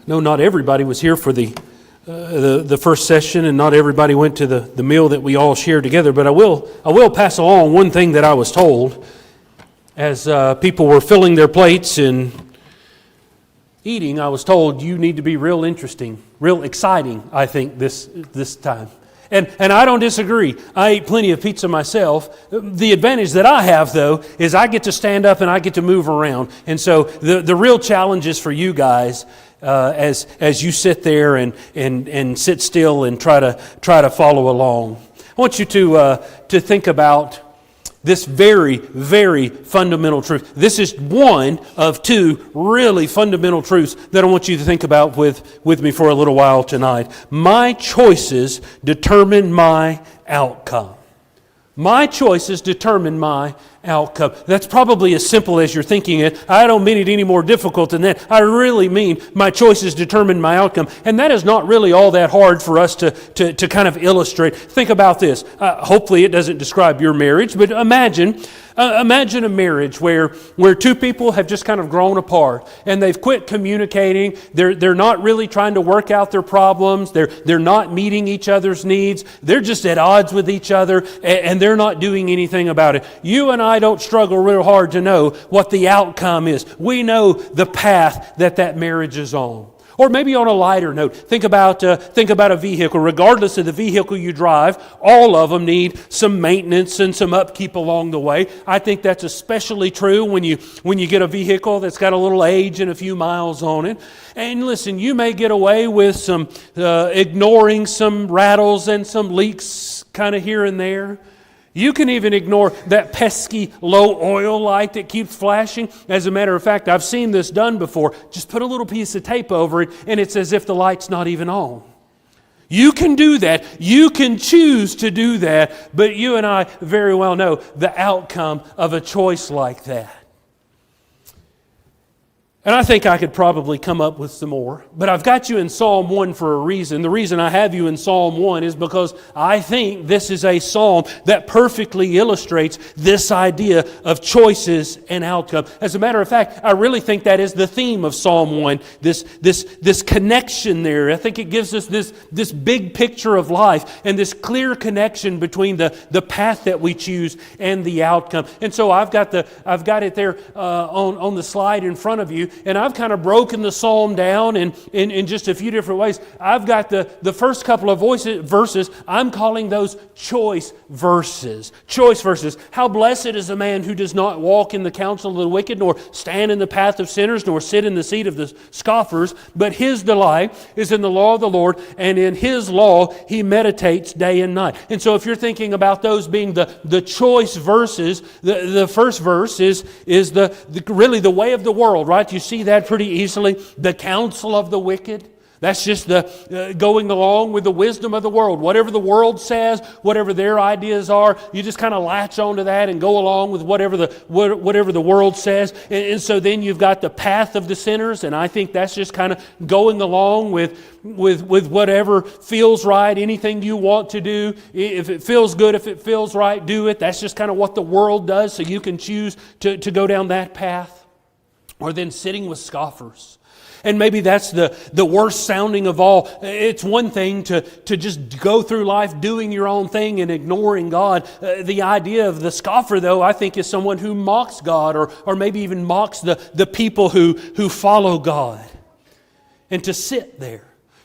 No, not everybody was here for the first session, and not everybody went to the meal that we all shared together. But I will pass along one thing that I was told as people were filling their plates and eating. I was told you need to be real interesting, real exciting. I think this time. And I don't disagree. I ate plenty of pizza myself. The advantage that I have, though, is I get to stand up and I get to move around. And so the real challenge is for you guys as you sit there and sit still and try to follow along. I want you to think about this very, very fundamental truth. This is one of two really fundamental truths that I want you to think about with me for a little while tonight. My choices determine my outcome. My choices determine my outcome. That's probably as simple as you're thinking it. I don't mean it any more difficult than that. I really mean my choices determine my outcome. And that is not really all that hard for us to kind of illustrate. Think about this. Hopefully it doesn't describe your marriage, but imagine a marriage where two people have just kind of grown apart and they've quit communicating. They're not really trying to work out their problems. They're not meeting each other's needs. They're just at odds with each other and they're not doing anything about it. You and I don't struggle real hard to know what the outcome is. We know the path that marriage is on. Or maybe on a lighter note, think about a vehicle. Regardless of the vehicle you drive, all of them need some maintenance and some upkeep along the way. I think that's especially true when you get a vehicle that's got a little age and a few miles on it. And listen, you may get away with some ignoring some rattles and some leaks kind of here and there. You can even ignore that pesky low oil light that keeps flashing. As a matter of fact, I've seen this done before. Just put a little piece of tape over it and it's as if the light's not even on. You can do that. You can choose to do that. But you and I very well know the outcome of a choice like that. And I think I could probably come up with some more. But I've got you in Psalm 1 for a reason. The reason I have you in Psalm 1 is because I think this is a psalm that perfectly illustrates this idea of choices and outcome. As a matter of fact, I really think that is the theme of Psalm 1. This connection there. I think it gives us this big picture of life and this clear connection between the path that we choose and the outcome. And so I've got it there on the slide in front of you. And I've kind of broken the psalm down in just a few different ways. I've got the first couple of verses, I'm calling those choice verses. Choice verses. How blessed is a man who does not walk in the counsel of the wicked, nor stand in the path of sinners, nor sit in the seat of the scoffers, but his delight is in the law of the Lord, and in his law he meditates day and night. And so if you're thinking about those being the choice verses, the first verse is really the way of the world, right? You see that pretty easily. The counsel of the wicked. That's just the going along with the wisdom of the world. Whatever the world says, whatever their ideas are, you just kind of latch onto that and go along with whatever the world says. And so then you've got the path of the sinners, and I think that's just kind of going along with whatever feels right, anything you want to do. If it feels good, if it feels right, do it. That's just kind of what the world does, so you can choose to go down that path. Or then sitting with scoffers. And maybe that's the worst sounding of all. It's one thing to just go through life doing your own thing and ignoring God. The idea of the scoffer, though, I think is someone who mocks God or maybe even mocks the people who follow God. And to sit there.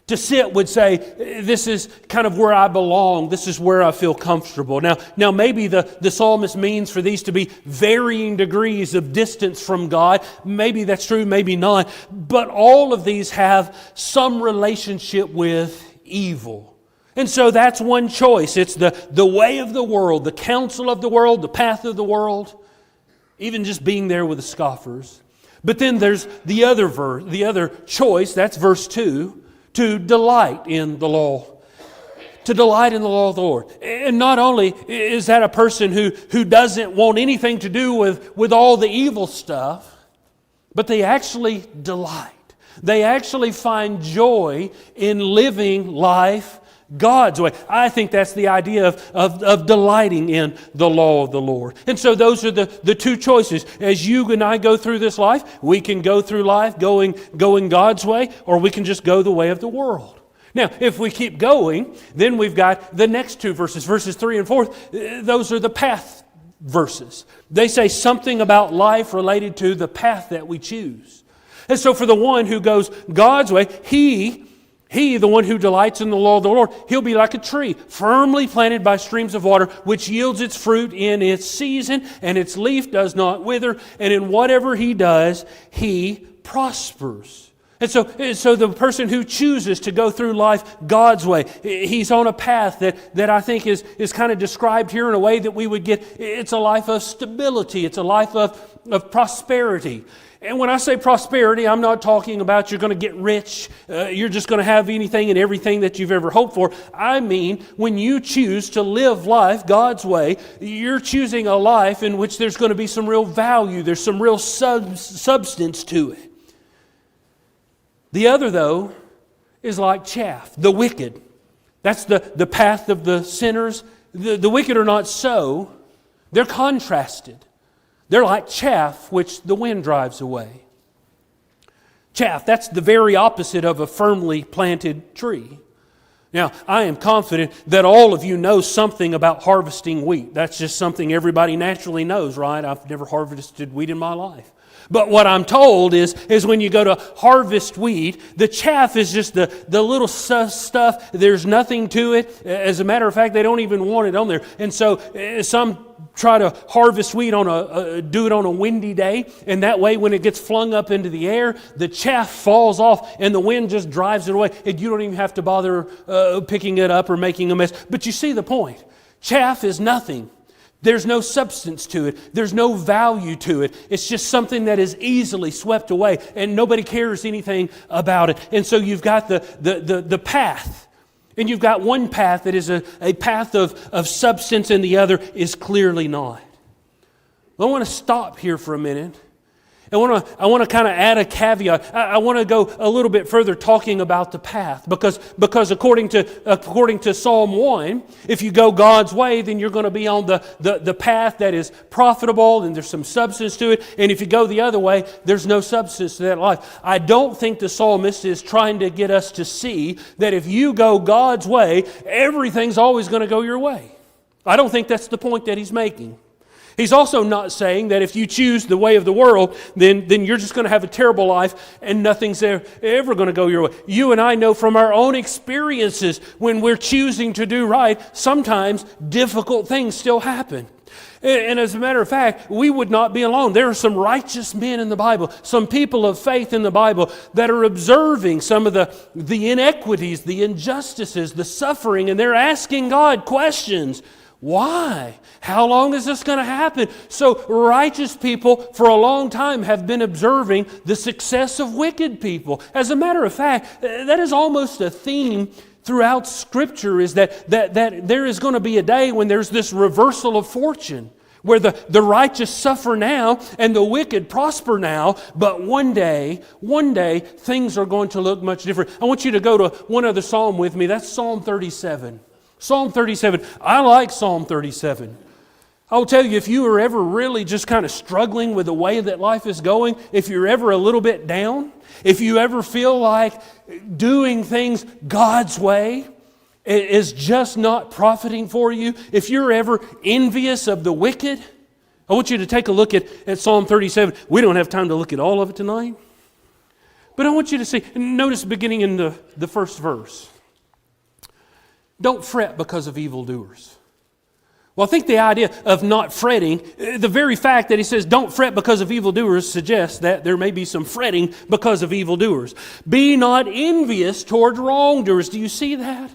To sit would say, this is kind of where I belong. This is where I feel comfortable. Now maybe the psalmist means for these to be varying degrees of distance from God. Maybe that's true, maybe not. But all of these have some relationship with evil. And so that's one choice. It's the way of the world, the counsel of the world, the path of the world. Even just being there with the scoffers. But then there's the other choice, that's verse 2. To delight in the law. To delight in the law of the Lord. And not only is that a person who doesn't want anything to do with all the evil stuff, but they actually delight. They actually find joy in living life God's way. I think that's the idea of delighting in the law of the Lord. And so those are the two choices. As you and I go through this life, we can go through life going God's way, or we can just go the way of the world. Now, if we keep going, then we've got the next two verses, verses 3 and 4. Those are the path verses. They say something about life related to the path that we choose. And so for the one who goes God's way, he, the one who delights in the law of the Lord, he'll be like a tree firmly planted by streams of water, which yields its fruit in its season, and its leaf does not wither, and in whatever he does, he prospers. And so the person who chooses to go through life God's way, he's on a path that I think is kind of described here in a way that we would get, it's a life of stability, it's a life of prosperity. And when I say prosperity, I'm not talking about you're going to get rich, you're just going to have anything and everything that you've ever hoped for. I mean, when you choose to live life God's way, you're choosing a life in which there's going to be some real value, there's some real substance to it. The other, though, is like chaff, the wicked. That's the path of the sinners. The wicked are not so. They're contrasted. They're like chaff which the wind drives away. Chaff, that's the very opposite of a firmly planted tree. Now, I am confident that all of you know something about harvesting wheat. That's just something everybody naturally knows, right? I've never harvested wheat in my life. But what I'm told is when you go to harvest wheat, the chaff is just the little stuff. There's nothing to it. As a matter of fact, they don't even want it on there. And so some try to harvest wheat do it on a windy day, and that way when it gets flung up into the air, the chaff falls off and the wind just drives it away, and you don't even have to bother picking it up or making a mess. But you see the point. Chaff is nothing. There's no substance to it. There's no value to it. It's just something that is easily swept away, and nobody cares anything about it. And so you've got the path. And you've got one path that is a path of substance, and the other is clearly not. I want to stop here for a minute. I want to kind of add a caveat. I want to go a little bit further talking about the path, because according to Psalm 1, if you go God's way, then you're going to be on the path that is profitable and there's some substance to it. And if you go the other way, there's no substance to that life. I don't think the psalmist is trying to get us to see that if you go God's way, everything's always going to go your way. I don't think that's the point that he's making. He's also not saying that if you choose the way of the world, then you're just going to have a terrible life and nothing's ever going to go your way. You and I know from our own experiences, when we're choosing to do right, sometimes difficult things still happen. And as a matter of fact, we would not be alone. There are some righteous men in the Bible, some people of faith in the Bible that are observing some of the inequities, the injustices, the suffering, and they're asking God questions. Why? How long is this going to happen? So righteous people for a long time have been observing the success of wicked people. As a matter of fact, that is almost a theme throughout Scripture, is that there is going to be a day when there's this reversal of fortune, where the righteous suffer now and the wicked prosper now, but one day things are going to look much different. I want you to go to one other psalm with me. That's Psalm 37. Psalm 37. I like Psalm 37. I'll tell you, if you are ever really just kind of struggling with the way that life is going, if you're ever a little bit down, if you ever feel like doing things God's way is just not profiting for you, if you're ever envious of the wicked, I want you to take a look at Psalm 37. We don't have time to look at all of it tonight, but I want you to see, notice beginning in the first verse. Don't fret because of evildoers. Well, I think the idea of not fretting, the very fact that he says don't fret because of evildoers suggests that there may be some fretting because of evildoers. Be not envious toward wrongdoers. Do you see that?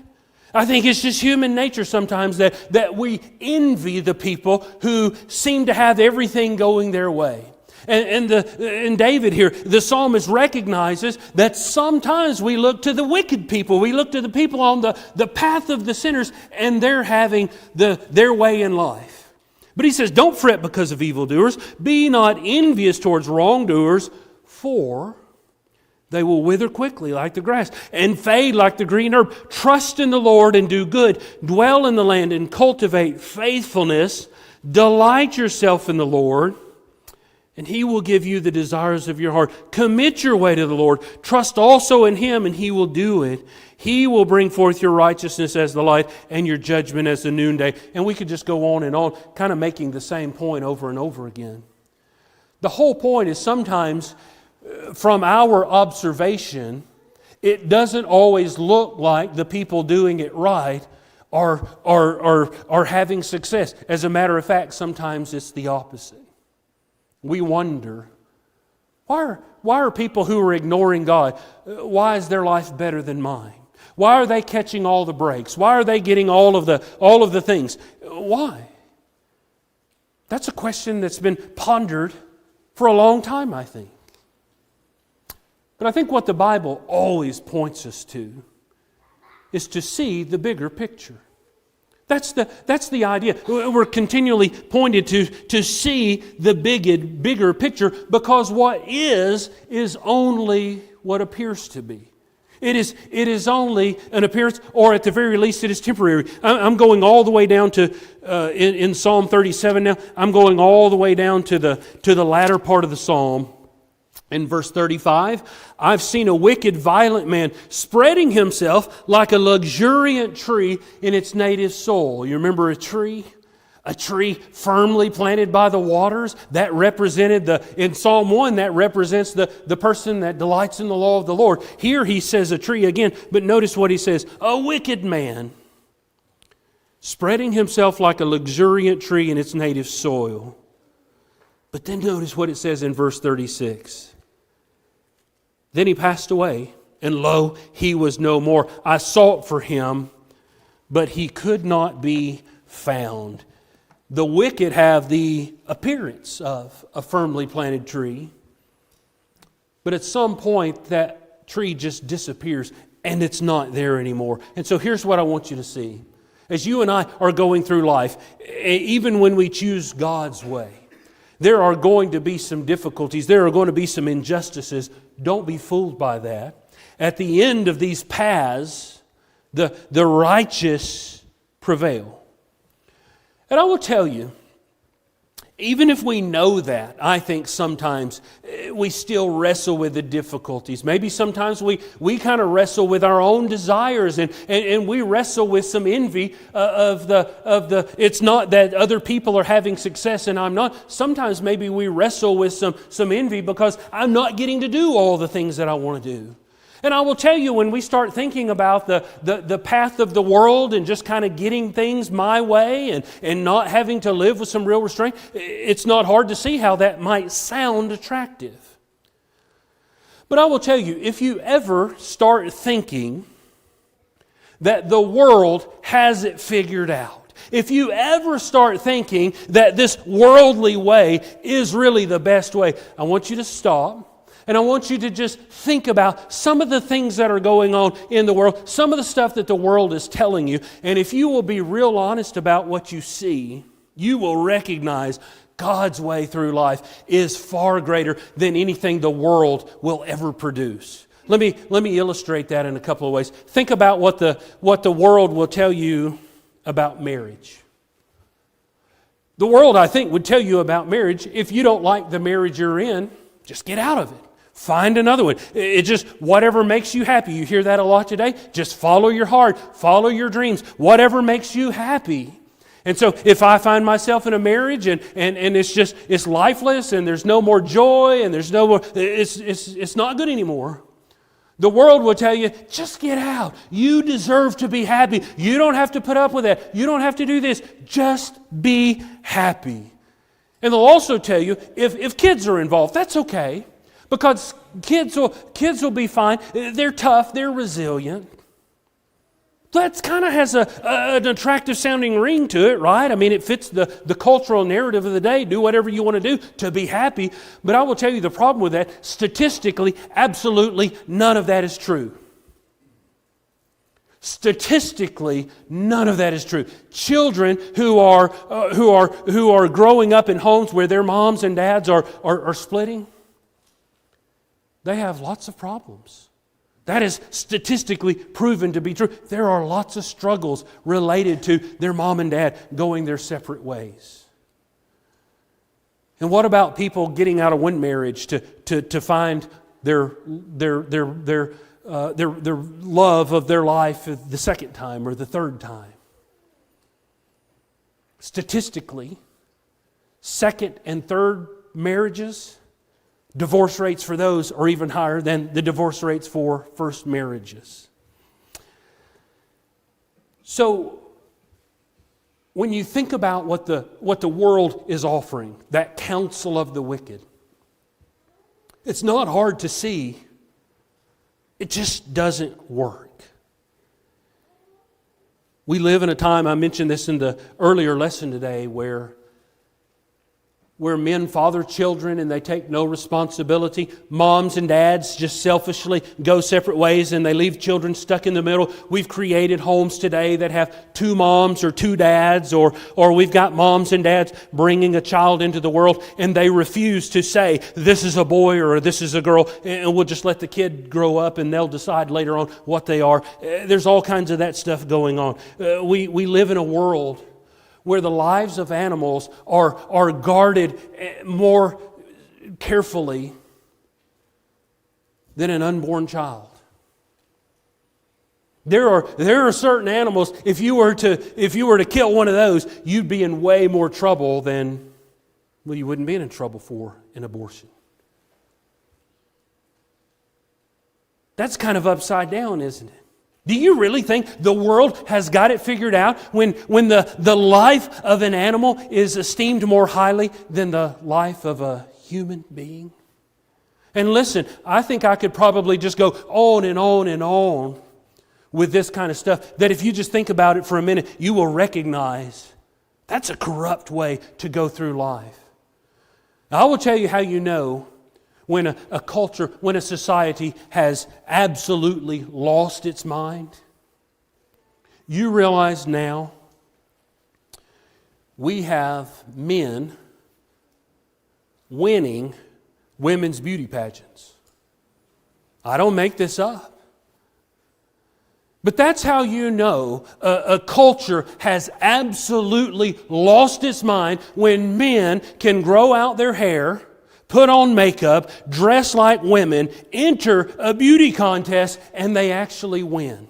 I think it's just human nature sometimes that we envy the people who seem to have everything going their way. And David here, the psalmist recognizes that sometimes we look to the wicked people. We look to the people on the path of the sinners, and they're having their way in life. But he says, don't fret because of evildoers. Be not envious towards wrongdoers, for They will wither quickly like the grass and fade like the green herb. Trust in the Lord and do good. Dwell in the land and cultivate faithfulness. Delight yourself in the Lord, and He will give you the desires of your heart. Commit your way to the Lord. Trust also in Him, and He will do it. He will bring forth your righteousness as the light and your judgment as the noonday. And we could just go on, kind of making the same point over and over again. The whole point is sometimes, from our observation, it doesn't always look like the people doing it right are having success. As a matter of fact, sometimes it's the opposite. We wonder, why are people who are ignoring God, why is their life better than mine? Why are they catching all the breaks? Why are they getting all of the things? Why? That's a question that's been pondered for a long time, I think. But I think what the Bible always points us to is to see the bigger picture. That's the idea. We're continually pointed to see the bigger picture, because what is only what appears to be. It is only an appearance, or at the very least it is temporary. I'm going all the way down to, in Psalm 37 now, I'm going all the way down to the latter part of the Psalm. In verse 35, I've seen a wicked, violent man spreading himself like a luxuriant tree in its native soil. You remember a tree? A tree firmly planted by the waters. That represented in Psalm 1, that represents the person that delights in the law of the Lord. Here he says a tree again, but notice what he says. A wicked man spreading himself like a luxuriant tree in its native soil. But then notice what it says in verse 36. Then he passed away, and lo, he was no more. I sought for him, but he could not be found. The wicked have the appearance of a firmly planted tree, but at some point that tree just disappears and it's not there anymore. And so here's what I want you to see. As you and I are going through life, even when we choose God's way, there are going to be some difficulties. There are going to be some injustices. Don't be fooled by that. At the end of these paths, the righteous prevail. And I will tell you, even if we know that, I think sometimes we still wrestle with the difficulties. Maybe sometimes we kind of wrestle with our own desires, and we wrestle with some envy of the. It's not that other people are having success and I'm not. Sometimes maybe we wrestle with some envy because I'm not getting to do all the things that I want to do. And I will tell you, when we start thinking about the path of the world and just kind of getting things my way and not having to live with some real restraint, it's not hard to see how that might sound attractive. But I will tell you, if you ever start thinking that the world has it figured out, if you ever start thinking that this worldly way is really the best way, I want you to stop. And I want you to just think about some of the things that are going on in the world, some of the stuff that the world is telling you. And if you will be real honest about what you see, you will recognize God's way through life is far greater than anything the world will ever produce. Let me illustrate that in a couple of ways. Think about what the world will tell you about marriage. The world, I think, would tell you about marriage, if you don't like the marriage you're in, just get out of it. Find another one. It just, whatever makes you happy. You hear that a lot today. Just follow your heart. Follow your dreams. Whatever makes you happy. And so if I find myself in a marriage and it's lifeless and there's no more joy and there's no more, it's not good anymore. The world will tell you, just get out. You deserve to be happy. You don't have to put up with that. You don't have to do this. Just be happy. And they'll also tell you, if kids are involved, that's okay. Because kids will be fine. They're tough. They're resilient. That kind of has an attractive sounding ring to it, right? I mean, it fits the cultural narrative of the day. Do whatever you want to do to be happy. But I will tell you the problem with that, statistically, absolutely none of that is true. Statistically, none of that is true. Children who are growing up in homes where their moms and dads are splitting, they have lots of problems. That is statistically proven to be true. There are lots of struggles related to their mom and dad going their separate ways. And what about people getting out of one marriage to find their love of their life the second time or the third time? Statistically, second and third marriages, divorce rates for those are even higher than the divorce rates for first marriages. So, when you think about what the world is offering, that counsel of the wicked, it's not hard to see. It just doesn't work. We live in a time, I mentioned this in the earlier lesson today, where men father children and they take no responsibility. Moms and dads just selfishly go separate ways and they leave children stuck in the middle. We've created homes today that have two moms or two dads, or we've got moms and dads bringing a child into the world and they refuse to say this is a boy or this is a girl, and we'll just let the kid grow up and they'll decide later on what they are. There's all kinds of that stuff going on. We live in a world where the lives of animals are guarded more carefully than an unborn child. There are certain animals, if you were to kill one of those, you'd be in way more trouble than, well, you wouldn't be in trouble for an abortion. That's kind of upside down, isn't it? Do you really think the world has got it figured out when the life of an animal is esteemed more highly than the life of a human being? And listen, I think I could probably just go on and on and on with this kind of stuff, that if you just think about it for a minute, you will recognize that's a corrupt way to go through life. Now, I will tell you how you know when a culture, when a society has absolutely lost its mind. You realize now we have men winning women's beauty pageants. I don't make this up. But that's how you know a culture has absolutely lost its mind when men can grow out their hair, put on makeup, dress like women, enter a beauty contest, and they actually win.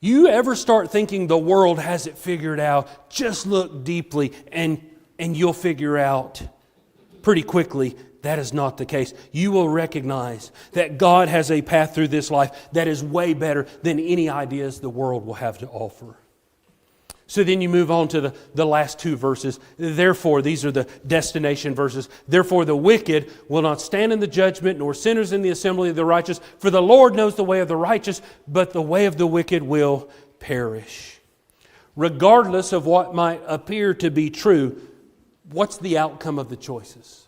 You ever start thinking the world has it figured out, just look deeply and you'll figure out pretty quickly that is not the case. You will recognize that God has a path through this life that is way better than any ideas the world will have to offer. So then you move on to the last two verses. Therefore, these are the destination verses. Therefore, the wicked will not stand in the judgment, nor sinners in the assembly of the righteous. For the Lord knows the way of the righteous, but the way of the wicked will perish. Regardless of what might appear to be true, what's the outcome of the choices?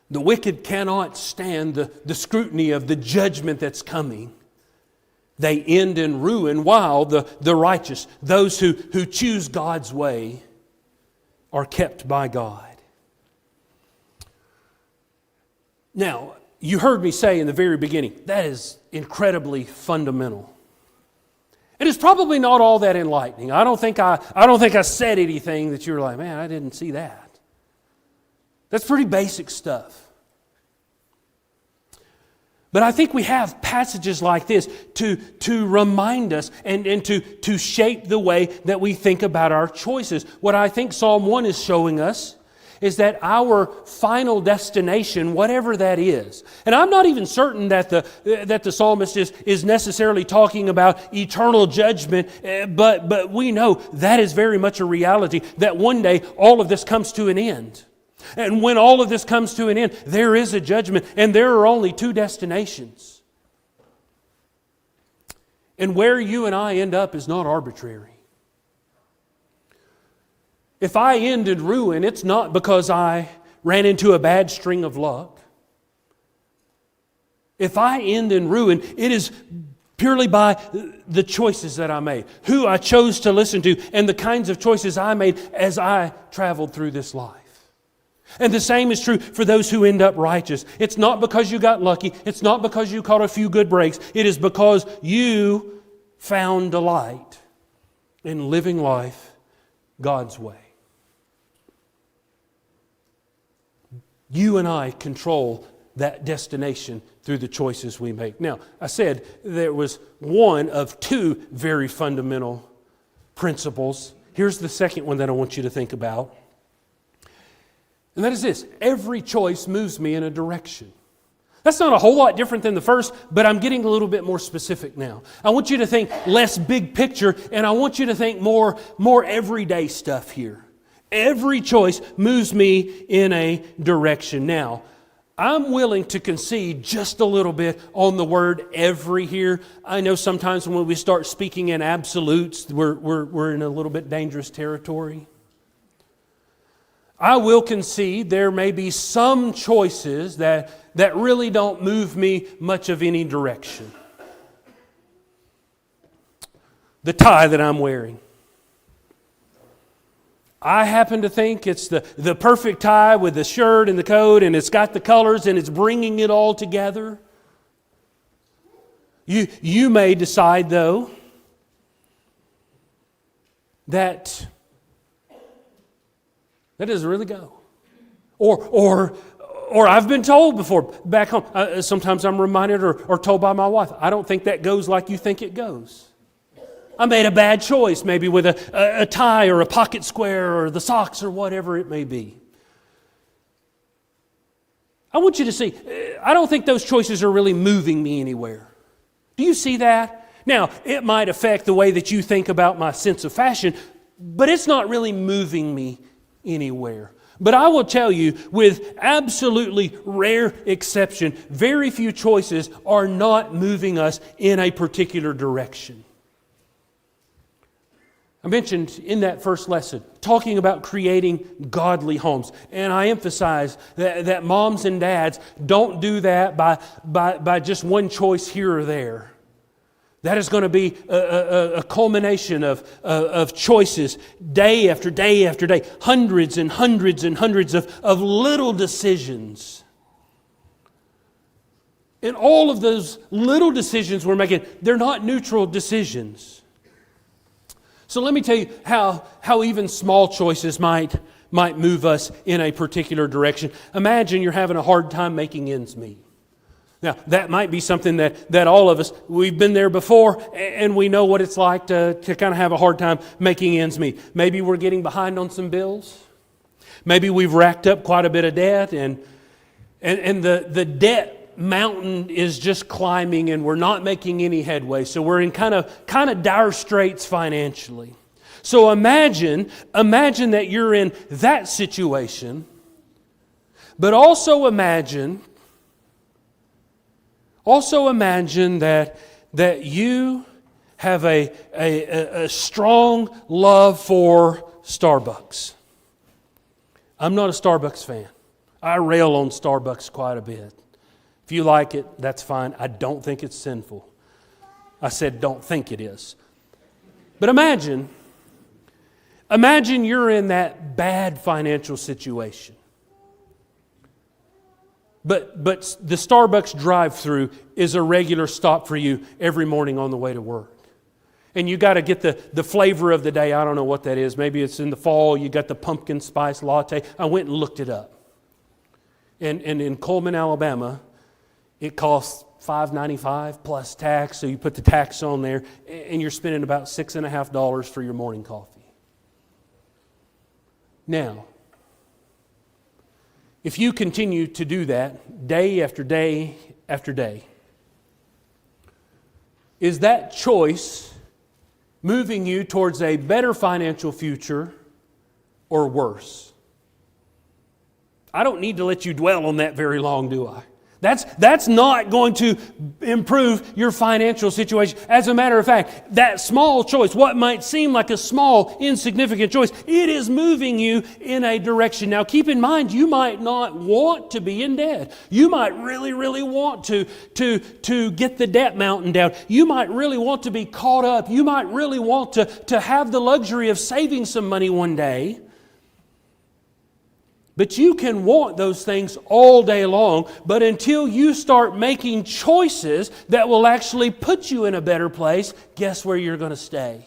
The wicked cannot stand the scrutiny of the judgment that's coming. They end in ruin, while the righteous, those who choose God's way, are kept by God. Now, you heard me say in the very beginning, that is incredibly fundamental. And it's probably not all that enlightening. I don't think I said anything that you're like, man, I didn't see that. That's pretty basic stuff. But I think we have passages like this to remind us and to shape the way that we think about our choices. What I think Psalm 1 is showing us is that our final destination, whatever that is, and I'm not even certain that the psalmist is necessarily talking about eternal judgment, but we know that is very much a reality, that one day all of this comes to an end. And when all of this comes to an end, there is a judgment, and there are only two destinations. And where you and I end up is not arbitrary. If I end in ruin, it's not because I ran into a bad string of luck. If I end in ruin, it is purely by the choices that I made, who I chose to listen to, and the kinds of choices I made as I traveled through this life. And the same is true for those who end up righteous. It's not because you got lucky. It's not because you caught a few good breaks. It is because you found delight in living life God's way. You and I control that destination through the choices we make. Now, I said there was one of two very fundamental principles. Here's the second one that I want you to think about. And that is this: every choice moves me in a direction. That's not a whole lot different than the first, but I'm getting a little bit more specific now. I want you to think less big picture, and I want you to think more everyday stuff here. Every choice moves me in a direction. Now, I'm willing to concede just a little bit on the word every here. I know sometimes when we start speaking in absolutes, we're in a little bit dangerous territory. I will concede there may be some choices that really don't move me much of any direction. The tie that I'm wearing. I happen to think it's the perfect tie with the shirt and the coat, and it's got the colors and it's bringing it all together. You may decide, though, that doesn't really go. Or I've been told before, back home, sometimes I'm reminded or told by my wife, I don't think that goes like you think it goes. I made a bad choice, maybe with a tie or a pocket square or the socks or whatever it may be. I want you to see, I don't think those choices are really moving me anywhere. Do you see that? Now, it might affect the way that you think about my sense of fashion, but it's not really moving me anywhere. But I will tell you, with absolutely rare exception, very few choices are not moving us in a particular direction. I mentioned in that first lesson, talking about creating godly homes. And I emphasize that moms and dads don't do that by just one choice here or there. That is going to be a culmination of choices day after day after day. Hundreds and hundreds and hundreds of little decisions. And all of those little decisions we're making, they're not neutral decisions. So let me tell you how even small choices might move us in a particular direction. Imagine you're having a hard time making ends meet. Now, that might be something that all of us, we've been there before, and we know what it's like to kind of have a hard time making ends meet. Maybe we're getting behind on some bills. Maybe we've racked up quite a bit of debt, and the debt mountain is just climbing, and we're not making any headway. So we're in kind of dire straits financially. So imagine that you're in that situation, but also imagine that you have a strong love for Starbucks. I'm not a Starbucks fan. I rail on Starbucks quite a bit. If you like it, that's fine. I don't think it's sinful. I said don't think it is. But imagine you're in that bad financial situation. But the Starbucks drive-thru is a regular stop for you every morning on the way to work. And you got to get the flavor of the day. I don't know what that is. Maybe it's in the fall. You got the pumpkin spice latte. I went and looked it up. And in Coleman, Alabama, it costs $5.95 plus tax. So you put the tax on there, and you're spending about $6.50 for your morning coffee. Now, if you continue to do that day after day after day, is that choice moving you towards a better financial future or worse? I don't need to let you dwell on that very long, do I? That's not going to improve your financial situation. As a matter of fact, that small choice, what might seem like a small, insignificant choice, it is moving you in a direction. Now, keep in mind, you might not want to be in debt. You might really, really want to get the debt mountain down. You might really want to be caught up. You might really want to have the luxury of saving some money one day. But you can want those things all day long, but until you start making choices that will actually put you in a better place, guess where you're going to stay?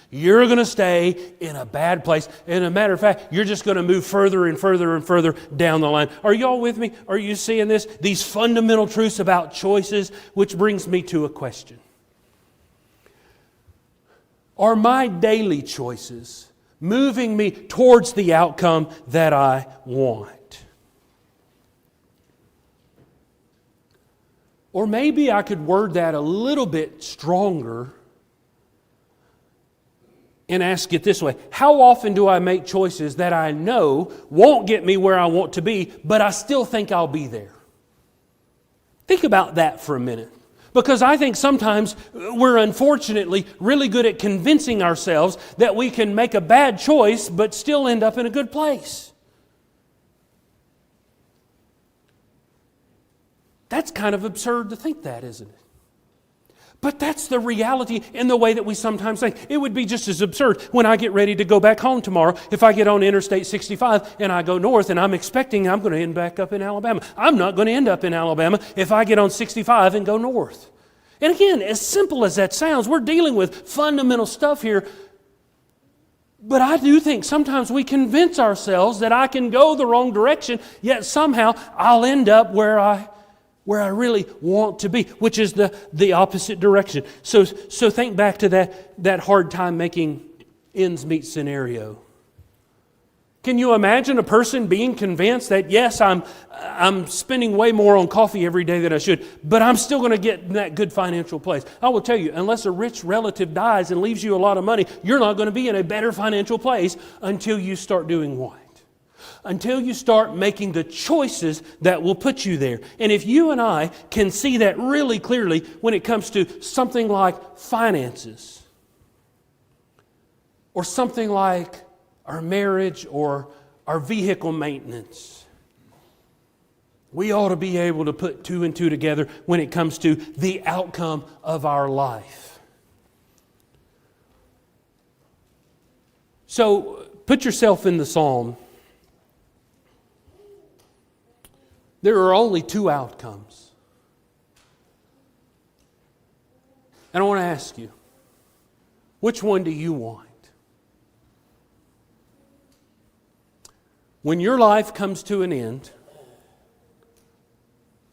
You're going to stay in a bad place. And a matter of fact, you're just going to move further and further and further down the line. Are y'all with me? Are you seeing this? These fundamental truths about choices, which brings me to a question. Are my daily choices moving me towards the outcome that I want? Or maybe I could word that a little bit stronger and ask it this way. How often do I make choices that I know won't get me where I want to be, but I still think I'll be there? Think about that for a minute. Because I think sometimes we're unfortunately really good at convincing ourselves that we can make a bad choice but still end up in a good place. That's kind of absurd to think that, isn't it? But that's the reality in the way that we sometimes think. It would be just as absurd when I get ready to go back home tomorrow if I get on Interstate 65 and I go north and I'm expecting I'm going to end back up in Alabama. I'm not going to end up in Alabama if I get on 65 and go north. And again, as simple as that sounds, we're dealing with fundamental stuff here. But I do think sometimes we convince ourselves that I can go the wrong direction, yet somehow I'll end up where I really want to be, which is the opposite direction. So think back to that hard time making ends meet scenario. Can you imagine a person being convinced that, yes, I'm spending way more on coffee every day than I should, but I'm still going to get in that good financial place? I will tell you, unless a rich relative dies and leaves you a lot of money, you're not going to be in a better financial place until you start doing what? Until you start making the choices that will put you there. And if you and I can see that really clearly when it comes to something like finances, or something like our marriage or our vehicle maintenance, we ought to be able to put two and two together when it comes to the outcome of our life. So put yourself in the psalm. There are only two outcomes. And I want to ask you, which one do you want? When your life comes to an end,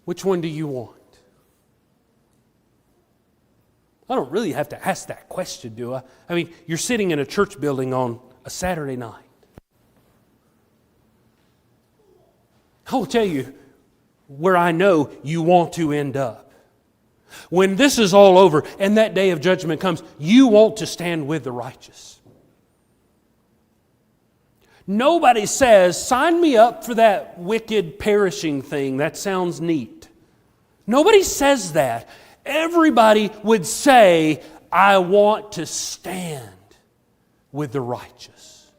which one do you want? I don't really have to ask that question, do I? I mean, you're sitting in a church building on a Saturday night. I will tell you where I know you want to end up. When this is all over and that day of judgment comes, you want to stand with the righteous. Nobody says, sign me up for that wicked perishing thing. That sounds neat. Nobody says that. Everybody would say, I want to stand with the righteous.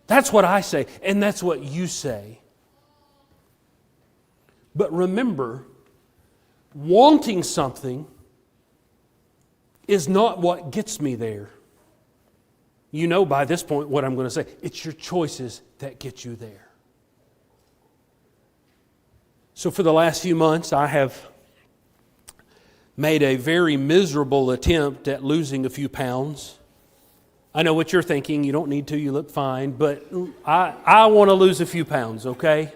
That's what I say, and that's what you say. But remember, wanting something is not what gets me there. You know by this point what I'm going to say. It's your choices that get you there. So for the last few months, I have made a very miserable attempt at losing a few pounds. I know what you're thinking. You don't need to. You look fine. But I want to lose a few pounds, okay?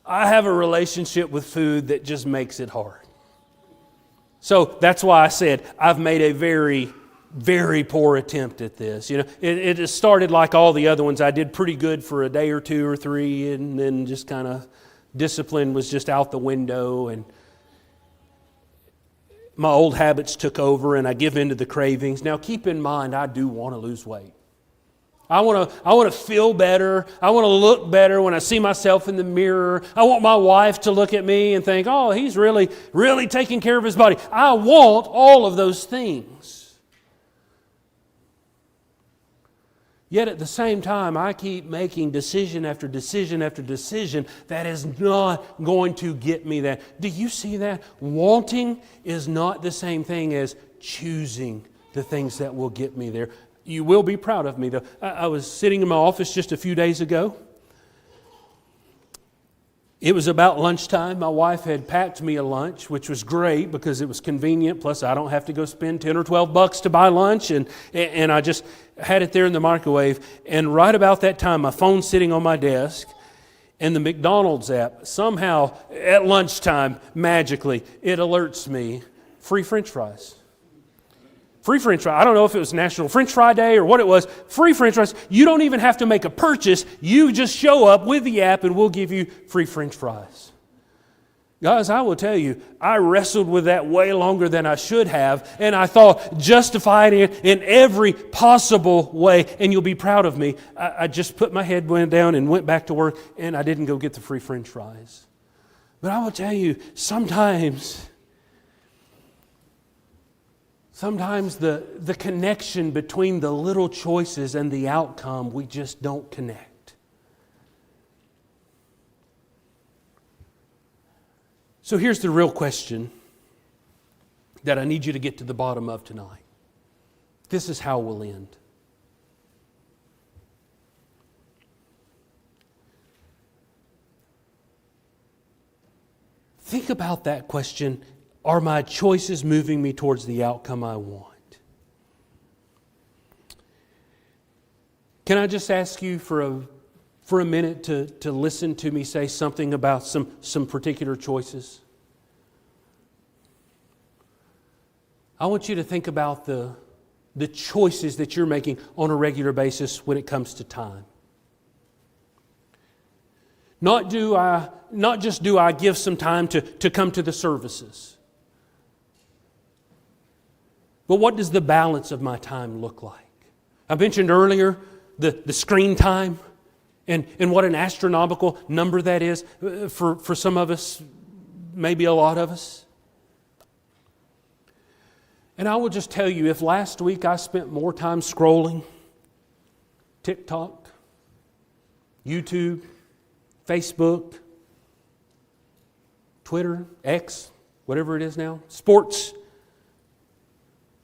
I have a relationship with food that just makes it hard. So that's why I said I've made a very, very poor attempt at this. You know, it started like all the other ones. I did pretty good for a day or two or three, and then just kind of discipline was just out the window, and my old habits took over, and I give in to the cravings. Now, keep in mind, I do want to lose weight. I want to feel better. I want to look better when I see myself in the mirror. I want my wife to look at me and think, oh, he's really, really taking care of his body. I want all of those things. Yet at the same time, I keep making decision after decision after decision that is not going to get me that. Do you see that? Wanting is not the same thing as choosing the things that will get me there. You will be proud of me, though. I was sitting in my office just a few days ago. It was about lunchtime. My wife had packed me a lunch, which was great because it was convenient. Plus, I don't have to go spend $10 or $12 to buy lunch. And I just had it there in the microwave. And right about that time, my phone's sitting on my desk. And the McDonald's app, somehow at lunchtime, magically, it alerts me, free French fries. Free French fries. I don't know if it was National French Fry Day or what it was. Free French fries. You don't even have to make a purchase. You just show up with the app and we'll give you free French fries. Guys, I will tell you, I wrestled with that way longer than I should have, and I thought justified it in every possible way, and you'll be proud of me. I just put my head down and went back to work, and I didn't go get the free French fries. But I will tell you, sometimes the connection between the little choices and the outcome, we just don't connect. So here's the real question that I need you to get to the bottom of tonight. This is how we'll end. Think about that question. Are my choices moving me towards the outcome I want? Can I just ask you for a minute to listen to me say something about some particular choices? I want you to think about the choices that you're making on a regular basis when it comes to time. Not just do I give some time to come to the services, but what does the balance of my time look like? I mentioned earlier the screen time and what an astronomical number that is for some of us, maybe a lot of us. And I will just tell you, if last week I spent more time scrolling TikTok, YouTube, Facebook, Twitter, X, whatever it is now, sports,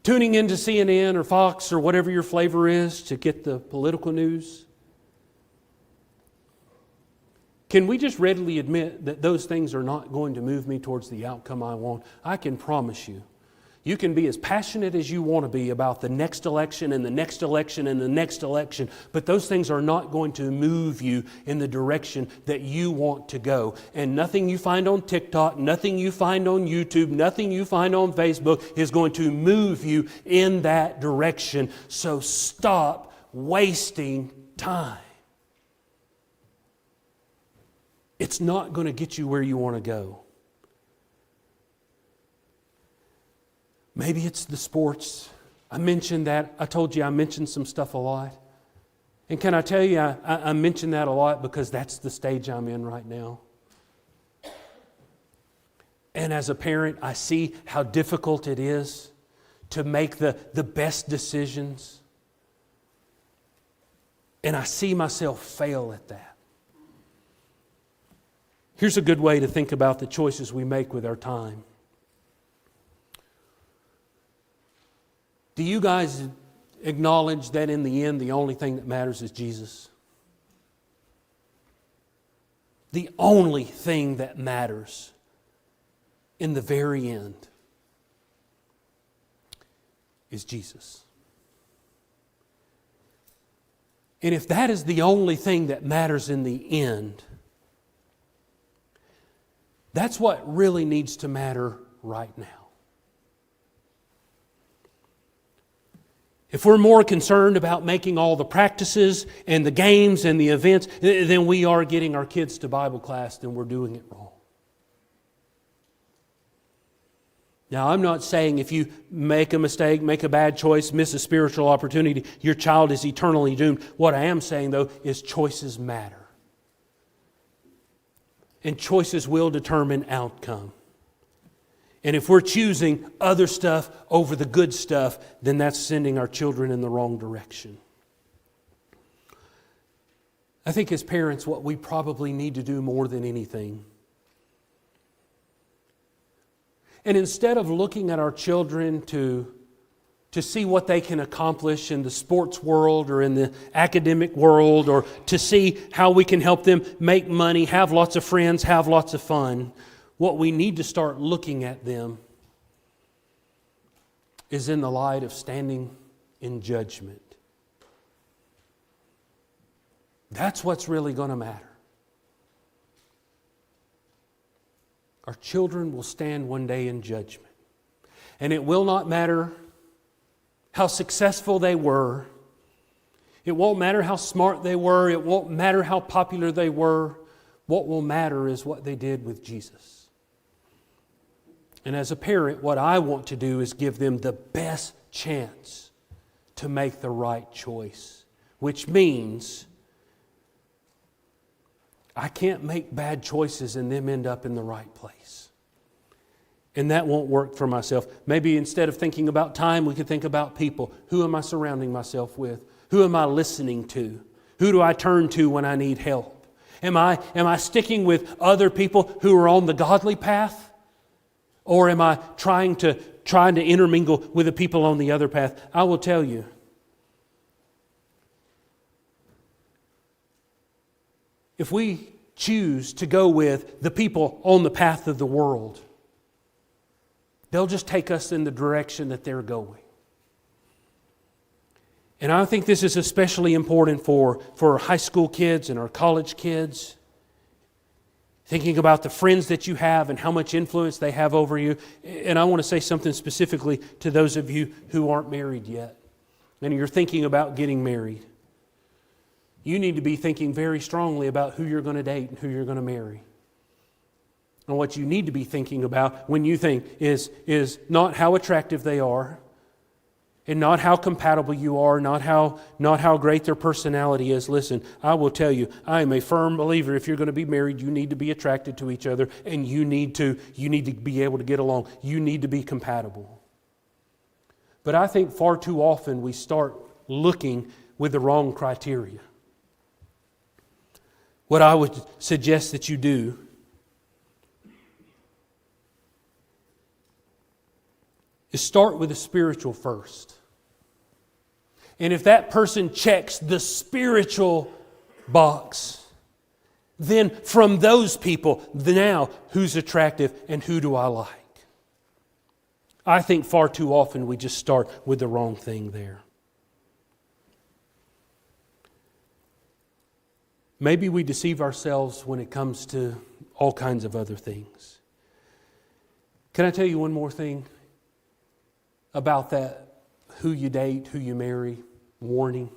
tuning into CNN or Fox or whatever your flavor is to get the political news, can we just readily admit that those things are not going to move me towards the outcome I want? I can promise you. You can be as passionate as you want to be about the next election and the next election and the next election, but those things are not going to move you in the direction that you want to go. And nothing you find on TikTok, nothing you find on YouTube, nothing you find on Facebook is going to move you in that direction. So stop wasting time. It's not going to get you where you want to go. Maybe it's the sports. I mentioned that. I told you I mentioned some stuff a lot. And can I tell you, I mention that a lot because that's the stage I'm in right now. And as a parent, I see how difficult it is to make the best decisions. And I see myself fail at that. Here's a good way to think about the choices we make with our time. Do you guys acknowledge that in the end, the only thing that matters is Jesus? The only thing that matters in the very end is Jesus. And if that is the only thing that matters in the end, that's what really needs to matter right now. If we're more concerned about making all the practices and the games and the events, then we are getting our kids to Bible class, then we're doing it wrong. Now, I'm not saying if you make a mistake, make a bad choice, miss a spiritual opportunity, your child is eternally doomed. What I am saying, though, is choices matter. And choices will determine outcome. And if we're choosing other stuff over the good stuff, then that's sending our children in the wrong direction. I think as parents, what we probably need to do more than anything, and instead of looking at our children to to see what they can accomplish in the sports world or in the academic world, or to see how we can help them make money, have lots of friends, have lots of fun. What we need to start looking at them is in the light of standing in judgment. That's what's really going to matter. Our children will stand one day in judgment. And it will not matter how successful they were. It won't matter how smart they were. It won't matter how popular they were. What will matter is what they did with Jesus. And as a parent, what I want to do is give them the best chance to make the right choice, which means I can't make bad choices and them end up in the right place. And that won't work for myself. Maybe instead of thinking about time, we could think about people. Who am I surrounding myself with? Who am I listening to? Who do I turn to when I need help? Am I sticking with other people who are on the godly path? Or am I trying to intermingle with the people on the other path? I will tell you, if we choose to go with the people on the path of the world, they'll just take us in the direction that they're going. And I think this is especially important for our high school kids and our college kids. Thinking about the friends that you have and how much influence they have over you. And I want to say something specifically to those of you who aren't married yet, and you're thinking about getting married. You need to be thinking very strongly about who you're going to date and who you're going to marry. And what you need to be thinking about when you think is not how attractive they are, and not how compatible you are, not how great their personality is. Listen, I will tell you, I am a firm believer if you're going to be married, you need to be attracted to each other, and you need to be able to get along. You need to be compatible. But I think far too often we start looking with the wrong criteria. What I would suggest that you do is start with the spiritual first. And if that person checks the spiritual box, then from those people, now who's attractive and who do I like? I think far too often we just start with the wrong thing there. Maybe we deceive ourselves when it comes to all kinds of other things. Can I tell you one more thing about that, who you date, who you marry, warning?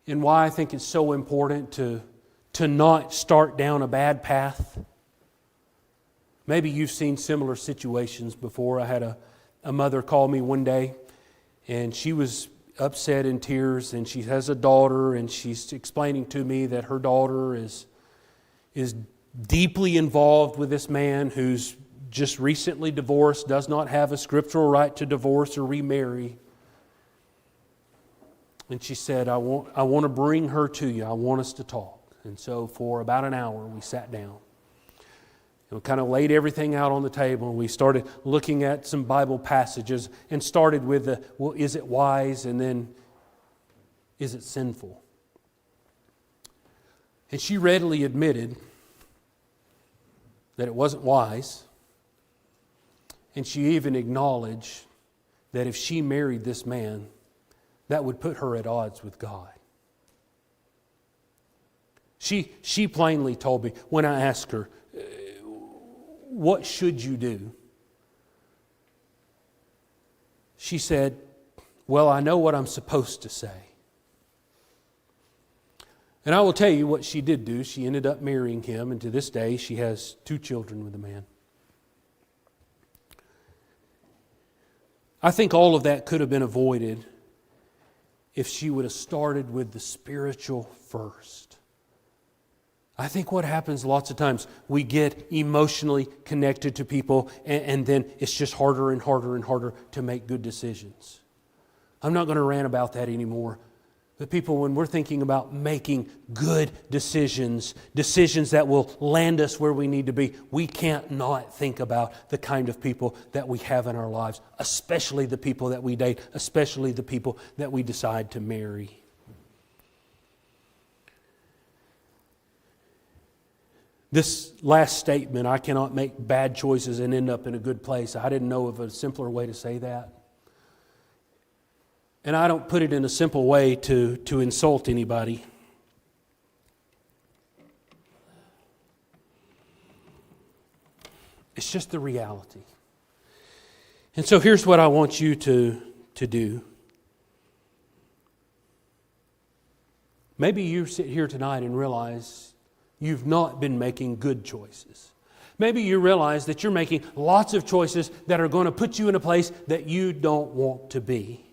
And why I think it's so important to not start down a bad path. Maybe you've seen similar situations before. I had a mother call me one day, and she was upset in tears, and she has a daughter, and she's explaining to me that her daughter is deeply involved with this man who's just recently divorced, does not have a scriptural right to divorce or remarry. And she said, I want to bring her to you. I want us to talk. And so for about an hour, we sat down. And we kind of laid everything out on the table, and we started looking at some Bible passages and started with is it wise, and then is it sinful? And she readily admitted that it wasn't wise. And she even acknowledged that if she married this man, that would put her at odds with God. She plainly told me when I asked her, what should you do? She said, well, I know what I'm supposed to say. And I will tell you what she did do. She ended up marrying him, and to this day she has 2 children with the man. I think all of that could have been avoided if she would have started with the spiritual first. I think what happens lots of times, we get emotionally connected to people, and then it's just harder and harder and harder to make good decisions. I'm not going to rant about that anymore. The people, when we're thinking about making good decisions, decisions that will land us where we need to be, we can't not think about the kind of people that we have in our lives, especially the people that we date, especially the people that we decide to marry. This last statement, I cannot make bad choices and end up in a good place. I didn't know of a simpler way to say that. And I don't put it in a simple way to insult anybody. It's just the reality. And so here's what I want you to do. Maybe you sit here tonight and realize you've not been making good choices. Maybe you realize that you're making lots of choices that are going to put you in a place that you don't want to be.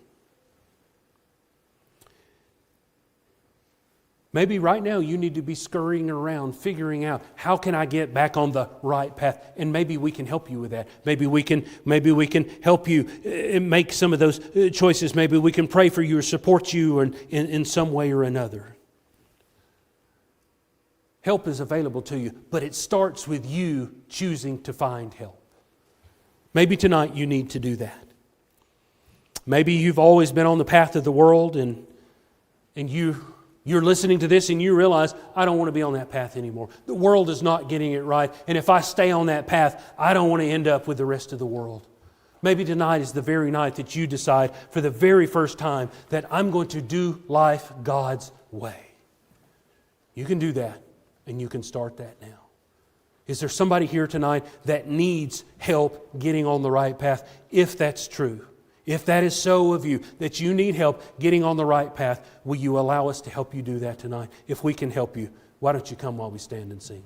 Maybe right now you need to be scurrying around, figuring out, how can I get back on the right path? And maybe we can help you with that. Maybe we can help you make some of those choices. Maybe we can pray for you or support you in some way or another. Help is available to you, but it starts with you choosing to find help. Maybe tonight you need to do that. Maybe you've always been on the path of the world and you're listening to this and you realize, I don't want to be on that path anymore. The world is not getting it right. And if I stay on that path, I don't want to end up with the rest of the world. Maybe tonight is the very night that you decide for the very first time that I'm going to do life God's way. You can do that, and you can start that now. Is there somebody here tonight that needs help getting on the right path? If that's true, if that is so of you, that you need help getting on the right path, will you allow us to help you do that tonight? If we can help you, why don't you come while we stand and sing?